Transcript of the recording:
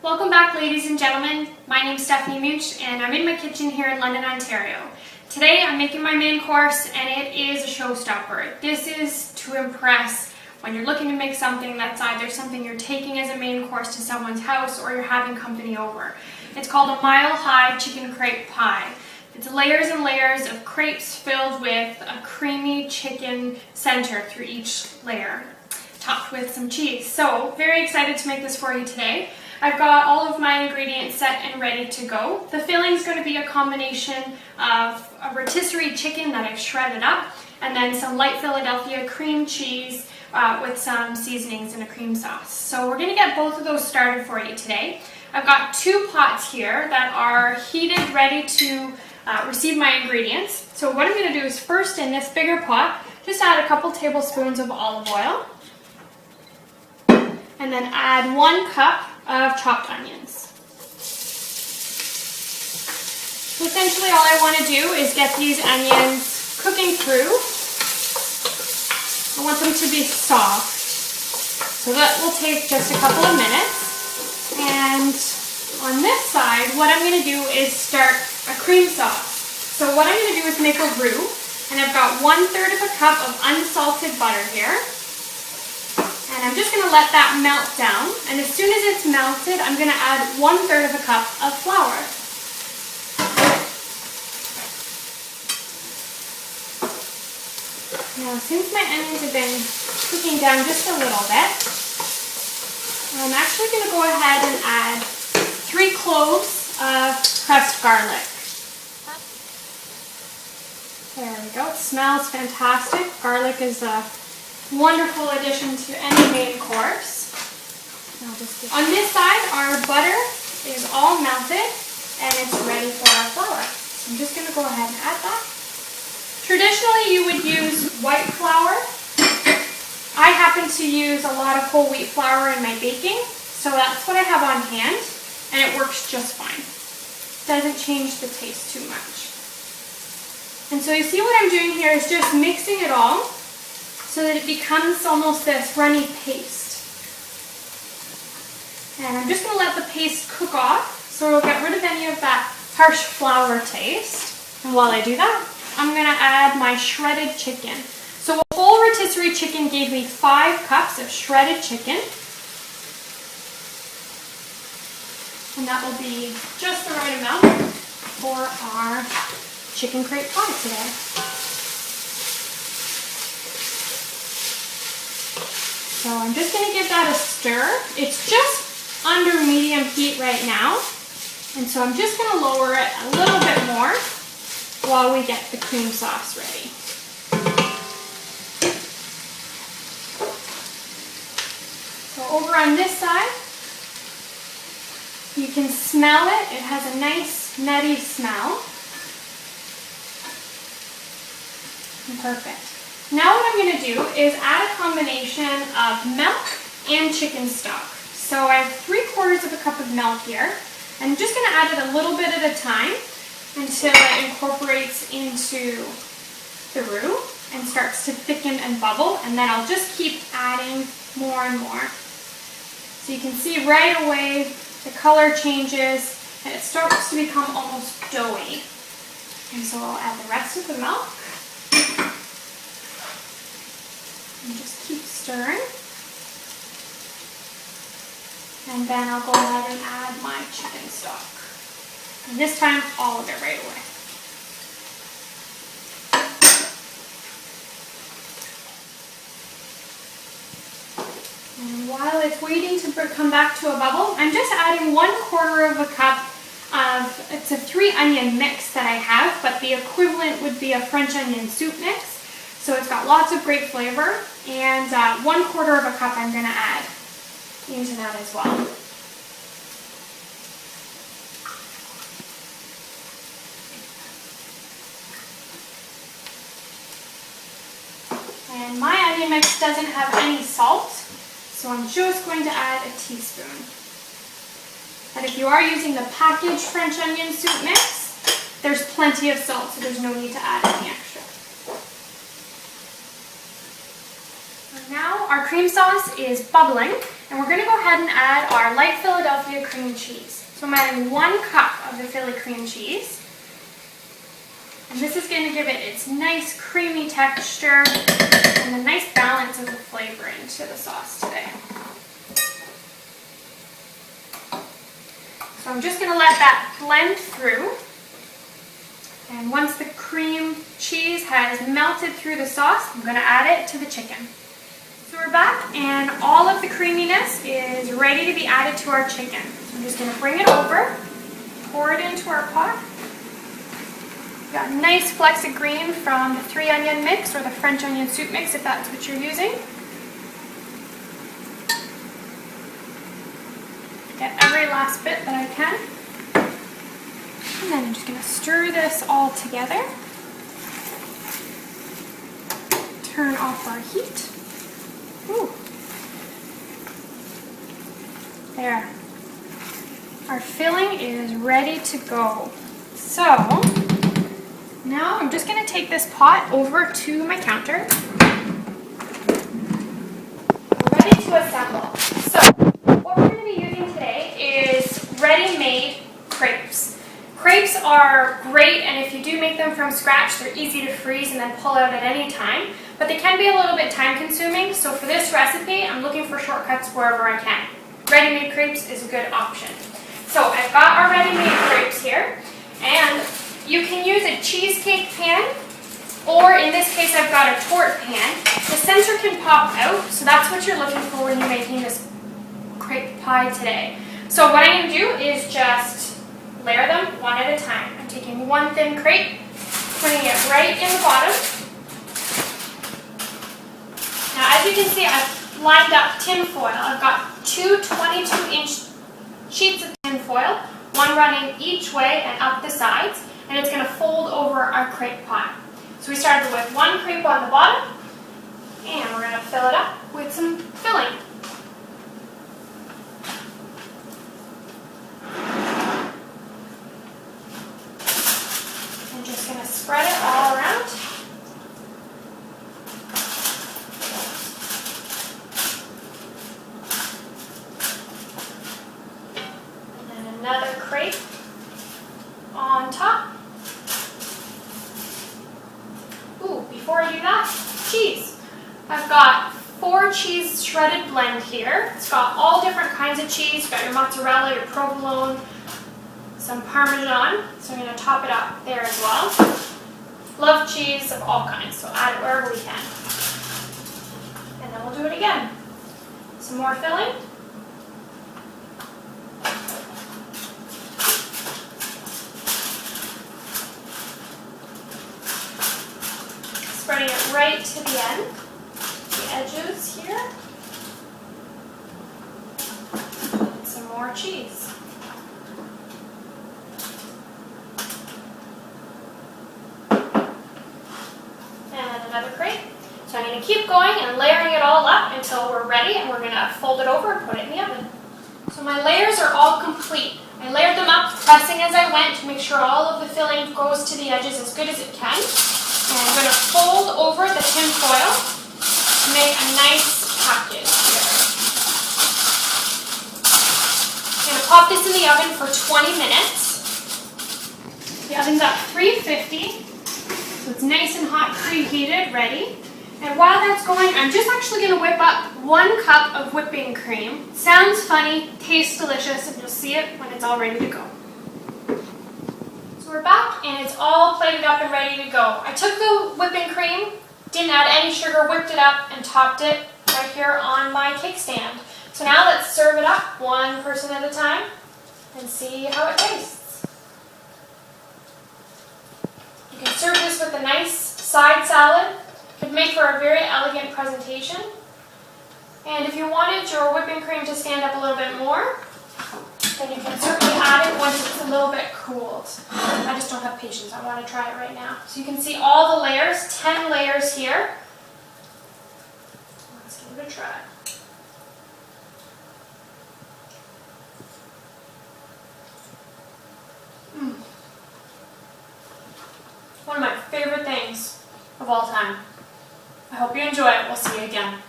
Welcome back, ladies and gentlemen. My name is Stephanie Mooch and I'm in my kitchen here in London, Ontario. Today I'm making my main course and it is a showstopper. This is to impress when you're looking to make something that's either something you're taking as a main course to someone's house or you're having company over. It's called a mile-high chicken crepe pie. It's layers and layers of crepes filled with a creamy chicken center through each layer, topped with some cheese. So, very excited to make this for you today. I've got all of my ingredients set and ready to go. The filling is going to be a combination of a rotisserie chicken that I've shredded up and then some light Philadelphia cream cheese with some seasonings and a cream sauce. So we're going to get both of those started for you today. I've got two pots here that are heated, ready to receive my ingredients. So what I'm going to do is first, in this bigger pot, just add a couple tablespoons of olive oil and then add 1 cup of chopped onions. So essentially all I want to do is get these onions cooking through. I want them to be soft. So that will take just a couple of minutes. And on this side, what I'm going to do is start a cream sauce. So what I'm going to do is make a roux. And I've got 1/3 of a cup of unsalted butter here. And I'm just going to let that melt down, and as soon as it's melted, I'm going to add 1/3 of a cup of flour. Now, since my onions have been cooking down just a little bit, I'm actually going to go ahead and add 3 cloves of pressed garlic. There we go. It smells fantastic. Garlic is a wonderful addition to any main course. On this side, our butter is all melted and it's ready for our flour. So I'm just going to go ahead and add that. Traditionally, you would use white flour. I happen to use a lot of whole wheat flour in my baking, so that's what I have on hand, and it works just fine. Doesn't change the taste too much. And so you see what I'm doing here is just mixing it all so that it becomes almost this runny paste. And I'm just going to let the paste cook off so it'll get rid of any of that harsh flour taste. And while I do that, I'm going to add my shredded chicken. So a whole rotisserie chicken gave me 5 cups of shredded chicken. And that will be just the right amount for our chicken crepe pie today. So I'm just going to give that a stir. It's just under medium heat right now. And so I'm just going to lower it a little bit more while we get the cream sauce ready. So over on this side, you can smell it. It has a nice nutty smell. Perfect. Now what I'm going to do is add a combination of milk and chicken stock. So I have 3/4 of a cup of milk here. I'm just going to add it a little bit at a time until it incorporates into the roux and starts to thicken and bubble, and then I'll just keep adding more and more. So you can see right away the color changes and it starts to become almost doughy. And so I'll add the rest of the milk. And just keep stirring. And then I'll go ahead and add my chicken stock. And this time, all of it right away. And while it's waiting to come back to a bubble, I'm just adding 1/4 of a cup of, it's a 3 onion mix that I have, but the equivalent would be a French onion soup mix. So it's got lots of great flavor, and 1/4 of a cup I'm going to add into that as well. And my onion mix doesn't have any salt, so I'm just going to add a teaspoon. And if you are using the packaged French onion soup mix, there's plenty of salt, so there's no need to add any extra. Now our cream sauce is bubbling, And we're going to go ahead and add our light Philadelphia cream cheese. So I'm adding 1 cup of the Philly cream cheese. And this is going to give it its nice creamy texture and a nice balance of the flavor into the sauce today. So I'm just going to let that blend through. And once the cream cheese has melted through the sauce, I'm going to add it to the chicken. So we're back and all of the creaminess is ready to be added to our chicken. So I'm just going to bring it over, pour it into our pot. We've got nice flecks of green from the 3 onion mix or the French onion soup mix if that's what you're using. Get every last bit that I can. And then I'm just going to stir this all together. Turn off our heat. Ooh. There. Our filling is ready to go. So, now I'm just going to take this pot over to my counter. We're ready to assemble. So, what we're going to be using today is ready-made crepes. Crepes are great, and if you do make them from scratch, they're easy to freeze and then pull out at any time, but they can be a little bit time-consuming, so for this recipe, I'm looking for shortcuts wherever I can. Ready-made crepes is a good option. So I've got our ready-made crepes here, and you can use a cheesecake pan, or in this case, I've got a torte pan. The center can pop out, so that's what you're looking for when you're making this crepe pie today. So what I'm going to do is just layer them one at a time. I'm taking 1 thin crepe, putting it right in the bottom. Now as you can see, I've lined up tin foil. I've got 2 22-inch sheets of tin foil, one running each way and up the sides, and it's going to fold over our crepe pie. So we started with 1 crepe on the bottom, and we're going to fill it up with some filling. I'm just going to spread it all around. And then another crepe on top. Ooh, before I do that, cheese. I've got 4 cheese shredded blend here. It's got all different kinds of cheese. You've got your mozzarella, your provolone, some Parmesan, so I'm going to top it up there as well. Love cheese of all kinds, so add it wherever we can. And then we'll do it again. Some more filling. Spreading it right to the end, the edges here. And some more cheese. Another crepe. So I'm going to keep going and layering it all up until we're ready, and we're going to fold it over and put it in the oven. So my layers are all complete. I layered them up, pressing as I went to make sure all of the filling goes to the edges as good as it can. And I'm going to fold over the tin foil to make a nice package here. I'm going to pop this in the oven for 20 minutes. The oven's at 350. So it's nice and hot, preheated, ready. And while that's going, I'm just actually going to whip up 1 cup of whipping cream. Sounds funny, tastes delicious, and you'll see it when it's all ready to go. So we're back, and it's all plated up and ready to go. I took the whipping cream, didn't add any sugar, whipped it up, and topped it right here on my cake stand. So now let's serve it up, 1 person at a time, and see how it tastes. You can serve this with a nice side salad. Could make for a very elegant presentation. And if you wanted your whipping cream to stand up a little bit more, then you can certainly add it once it's a little bit cooled. I just don't have patience. I want to try it right now. So you can see all the layers, 10 layers here. Let's give it a try. One of my favorite things of all time. I hope you enjoy it. We'll see you again.